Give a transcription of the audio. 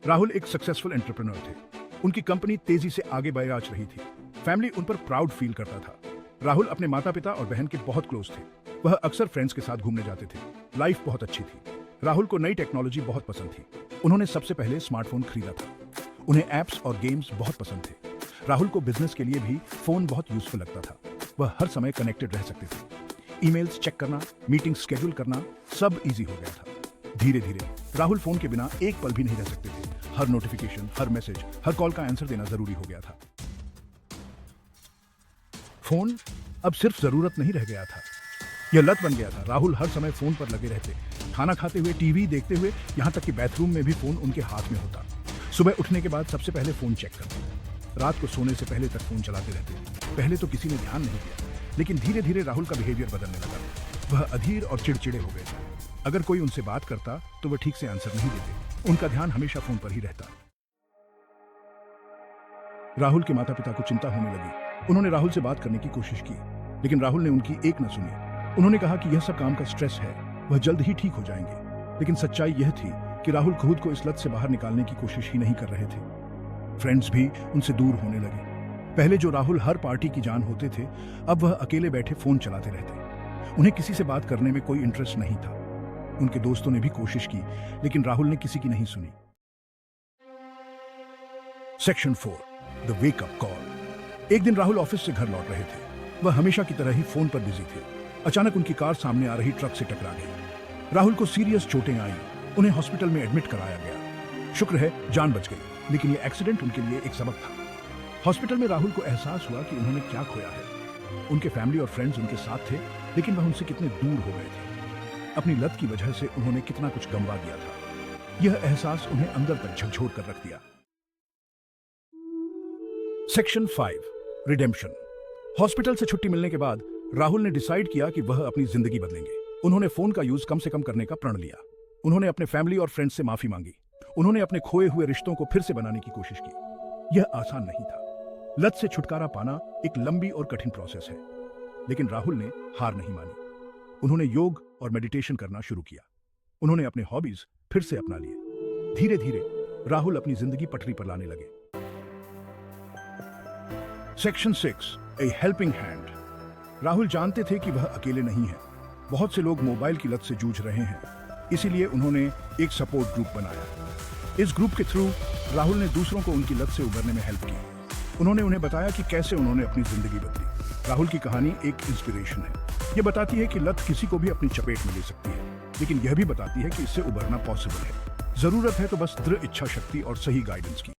राहुल एक successful entrepreneur थे। उनकी कंपनी तेजी से आगे बढ़ रही थी। फैमिली उन पर प्राउड फील करता था। राहुल अपने माता पिता और बहन के बहुत क्लोज थे। वह अक्सर फ्रेंड्स के साथ घूमने जाते थे। लाइफ बहुत अच्छी थी। राहुल को नई टेक्नोलॉजी बहुत पसंद थी। उन्होंने सबसे पहले स्मार्टफोन खरीदा था। उन्हें एप्स और गेम्स बहुत पसंद थे। राहुल को बिजनेस के लिए भी फोन बहुत यूजफुल लगता था। वह हर समय कनेक्टेड रह सकते थे। ईमेल्स चेक करना, मीटिंग शेड्यूल करना, सब इजी हो गया था। धीरे धीरे राहुल फोन के बिना एक पल भी नहीं रह सकते थे। हर नोटिफिकेशन, हर मैसेज, हर कॉल का आंसर देना जरूरी हो गया था। फोन अब सिर्फ जरूरत नहीं रह गया था, यह लत बन गया था। राहुल हर समय फोन पर लगे रहते। खाना खाते हुए, टीवी देखते हुए, यहाँ तक कि बाथरूम में भी फोन उनके हाथ में होता। सुबह उठने के बाद सबसे पहले फोन चेक करते। रात को सोने से पहले तक फोन चलाते रहते। पहले तो किसी ने ध्यान नहीं दिया, लेकिन धीरे धीरे राहुल का बिहेवियर बदलने लगा। वह अधीर और चिड़चिड़े हो गए। अगर कोई उनसे बात करता तो वह ठीक से आंसर नहीं देते। उनका ध्यान हमेशा फोन पर ही रहता। राहुल के माता पिता को चिंता होने लगी। उन्होंने राहुल से बात करने की कोशिश की, लेकिन राहुल ने उनकी एक न सुनी। उन्होंने कहा कि यह सब काम का स्ट्रेस है, वह जल्द ही ठीक हो जाएंगे। लेकिन सच्चाई यह थी कि राहुल खुद को इस लत से बाहर निकालने की कोशिश ही नहीं कर रहे थे। फ्रेंड्स भी उनसे दूर होने लगे। पहले जो राहुल हर पार्टी की जान होते थे, अब वह अकेले बैठे फोन चलाते रहते। उन्हें किसी से बात करने में कोई इंटरेस्ट नहीं था। उनके दोस्तों ने भी कोशिश की, लेकिन राहुल ने किसी की नहीं सुनी। Section 4, the wake up call. एक दिन राहुल ऑफिस से घर लौट रहे थे। वह हमेशा की तरह ही फोन पर बिजी थे। अचानक उनकी कार सामने आ रही ट्रक से टकरा गई। राहुल को सीरियस चोटें आई। उन्हें हॉस्पिटल में एडमिट कराया गया। शुक्र है जान बच गई, लेकिन यह एक्सीडेंट उनके लिए एक सबक था। हॉस्पिटल में राहुल को एहसास हुआ कि उन्होंने क्या खोया है। उनके फैमिली और फ्रेंड्स उनके साथ थे, लेकिन वह उनसे कितने दूर हो गए थे। अपनी लत की वजह से उन्होंने कितना कुछ गंवा दिया था। यह एहसास उन्हें अंदर तक झकझोर कर रख दिया। Section 5, redemption. हॉस्पिटल से छुट्टी मिलने के बाद राहुल ने डिसाइड किया कि वह अपनी जिंदगी बदलेंगे। उन्होंने फोन का यूज कम से कम करने का प्रण लिया। उन्होंने अपने फैमिली और फ्रेंड्स से माफी मांगी। उन्होंने अपने खोए हुए रिश्तों को फिर से बनाने की कोशिश की। यह आसान नहीं था। लत से छुटकारा पाना एक लंबी और कठिन प्रोसेस है, लेकिन राहुल ने हार नहीं मानी। उन्होंने योग और मेडिटेशन करना शुरू किया। उन्होंने अपने हॉबीज फिर से अपना लिए। धीरे धीरे राहुल अपनी जिंदगी पटरी पर लाने लगे। सेक्शन 6, ए हेल्पिंग हैंड। राहुल जानते थे कि वह अकेले नहीं है। बहुत से लोग मोबाइल की लत से जूझ रहे हैं, इसीलिए उन्होंने एक सपोर्ट ग्रुप बनाया। इस ग्रुप के थ्रू राहुल ने दूसरों को उनकी लत से उबरने में हेल्प की। उन्होंने उन्हें बताया कि कैसे उन्होंने अपनी जिंदगी बदली। राहुल की कहानी एक इंस्पिरेशन है। यह बताती है कि लत किसी को भी अपनी चपेट में ले सकती है, लेकिन यह भी बताती है कि इससे उबरना पॉसिबल है। जरूरत है तो बस दृढ़ इच्छा शक्ति और सही गाइडेंस की।